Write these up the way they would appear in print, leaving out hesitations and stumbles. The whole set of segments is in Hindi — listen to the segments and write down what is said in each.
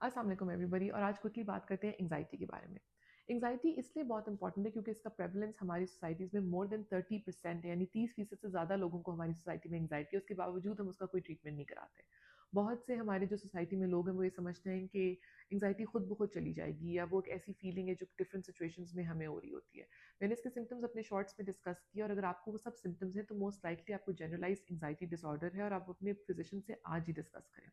अस्सलाम वालेकुम एवरीबॉडी। और आज क्विकली बात करते हैं एंग्जाइटी के बारे में। एंग्जाइटी इसलिए बहुत इंपॉर्टेंट है क्योंकि इसका प्रेवलेंस हमारी सोसाइटीज़ में मोर देन 30% है, यानी 30% से ज़्यादा लोगों को हमारी सोसाइटी में एंग्जाइटी है, उसके बावजूद हम उसका कोई ट्रीटमेंट नहीं कराते। बहुत से हमारे जो सोसाइटी में लोग हैं वो ये समझते हैं कि एंग्जाइटी खुद ब खुद चली जाएगी, या वो एक ऐसी फीलिंग है जो डिफरेंट सिचुएशंस में हमें हो रही होती है। मैंने इसके सिम्टम्स अपने शॉर्ट्स में डिस्कस किए, और अगर आपको वो सब सिम्टम्स हैं तो मोस्ट लाइकली आपको जनरलाइज एंग्जाइटी डिसऑर्डर है, और आप अपने फिजिशियन से आज ही डिस्कस करें।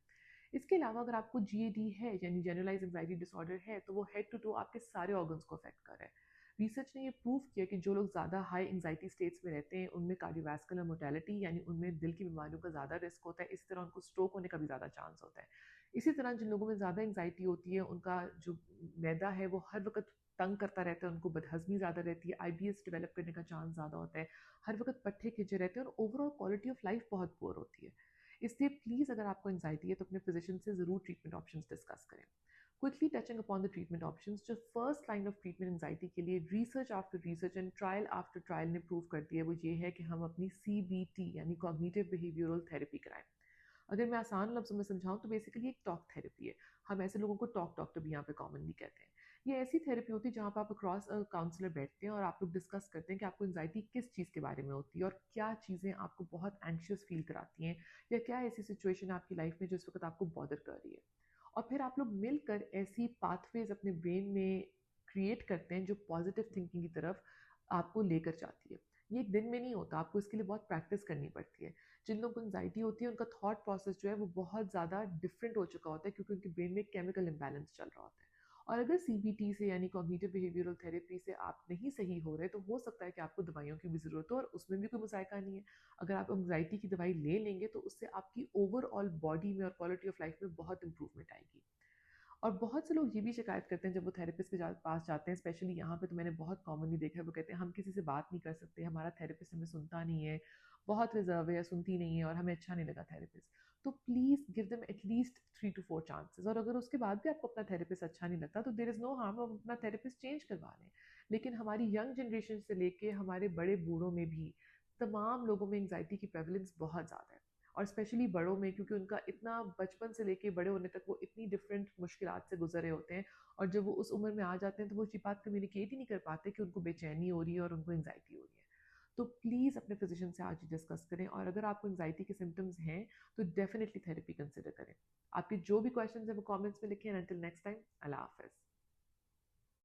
इसके अलावा अगर आपको जीएडी है, यानी जनरलाइज एंग्जाइटी डिसऑर्डर है, तो वो हेड टू टो आपके सारे ऑर्गन्स को अफेक्ट कर रहा है। रिसर्च ने ये प्रूव किया कि जो लोग ज़्यादा हाई एंग्जाइटी स्टेट्स में रहते हैं उनमें कार्डियोवैस्कुलर मोर्टेलिटी, यानी उनमें दिल की बीमारियों का ज़्यादा रिस्क होता है। इसी तरह उनको स्ट्रोक होने का भी ज़्यादा चांस होता है। इसी तरह जिन लोगों में ज़्यादा एंग्जाइटी होती है उनका जो मैदा है वो हर वक्त तंग करता रहता है, उनको बदहजमी ज़्यादा रहती है, आईबीएस डेवलप करने का चांस ज़्यादा होता है, हर वक्त पट्टे खिंचे रहते हैं, और ओवरऑल क्वालिटी ऑफ लाइफ बहुत पुअर होती है। इसलिए प्लीज़ अगर आपको एंग्जाइटी है तो अपने फिजिशियन से ज़रूर ट्रीटमेंट ऑप्शंस डिस्कस करें। Quickly touching upon the treatment options, जो first line of treatment anxiety के लिए research after research and trial after trial ने प्रूव कर दिया है, वो ये है कि हम अपनी सीबीटी यानी कॉग्निटिव बिहेवियरल थेरेपी कराएं। अगर मैं आसान लफ्ज़ों में समझाऊँ तो बेसिकली एक टॉक थेरेपी है। हम ऐसे लोगों को टॉक डॉक्टर भी यहाँ पे कॉमनली कहते हैं। ये ऐसी थेरेपी होती है जहाँ पे आप अक्रॉस काउंसलर बैठते हैं और आप लोग डिस्कस करते हैं कि आपको एंग्जाइटी किस चीज़ के बारे में होती है, और क्या चीज़ें आपको बहुत एंग्शियस फील कराती हैं, या क्या ऐसी सिचुएशन है आपकी लाइफ में जो इस वक्त आपको बॉदर कर रही है। और फिर आप लोग मिलकर ऐसी पाथवेज अपने ब्रेन में क्रिएट करते हैं जो पॉजिटिव थिंकिंग की तरफ आपको लेकर जाती है। ये एक दिन में नहीं होता, आपको इसके लिए बहुत प्रैक्टिस करनी पड़ती है। जिन लोगों को एंग्जाइटी होती है उनका थॉट प्रोसेस जो है वो बहुत ज़्यादा डिफरेंट हो चुका होता है, क्योंकि उनके ब्रेन में केमिकल इम्बैलेंस चल रहा होता है। और अगर सीबीटी से यानी कॉग्निटिव बिहेवियरल थेरेपी से आप नहीं सही हो रहे, तो हो सकता है कि आपको दवाइयों की भी ज़रूरत हो, और उसमें भी कोई मुज़ायका नहीं है। अगर आप एंग्जाइटी की दवाई ले लेंगे तो उससे आपकी ओवरऑल बॉडी में और क्वालिटी ऑफ लाइफ में बहुत इंप्रूवमेंट आएगी। और बहुत से लोग ये भी शिकायत करते हैं जब वो थेरेपिस्ट के पास जाते हैं, स्पेशली यहाँ पे तो मैंने बहुत कॉमनली देखा है, वो कहते हैं हम किसी से बात नहीं कर सकते, हमारा थेरेपिस्ट हमें सुनता नहीं है, बहुत रिजर्व है या सुनती नहीं है, और हमें अच्छा नहीं लगा थेरेपिस्ट। तो please give them at least 3 to 4 chances, और अगर उसके बाद भी आपको अपना थेरेपिस्ट अच्छा नहीं लगता तो देर इज़ नो हार्म, आप अपना थेरेपिस्ट चेंज करवा लें। लेकिन हमारी यंग जनरेशन से लेके हमारे बड़े बूढ़ों में भी तमाम लोगों में एंग्जाइटी की प्रेवलेंस बहुत ज़्यादा है, और स्पेशली बड़ों में, क्योंकि उनका इतना बचपन से लेके बड़े होने तक वो इतनी डिफरेंट मुश्किलात से गुजरे होते हैं, और जब वो उस उम्र में आ जाते हैं तो वो ये बात कम्युनिकेट ही नहीं कर पाते कि उनको बेचैनी हो रही है और उनको एंग्जाइटी हो रही है। तो प्लीज़ अपने फिजिशियन से आज ही डिस्कस करें, और अगर आपको एंग्जाइटी के सिम्टम्स हैं तो डेफिनेटली थेरेपी कंसिडर करें। आपके जो भी क्वेश्चन है वो कमेंट्स में लिखें। अंटिल नेक्स्ट टाइम, अल्लाह हाफिज़।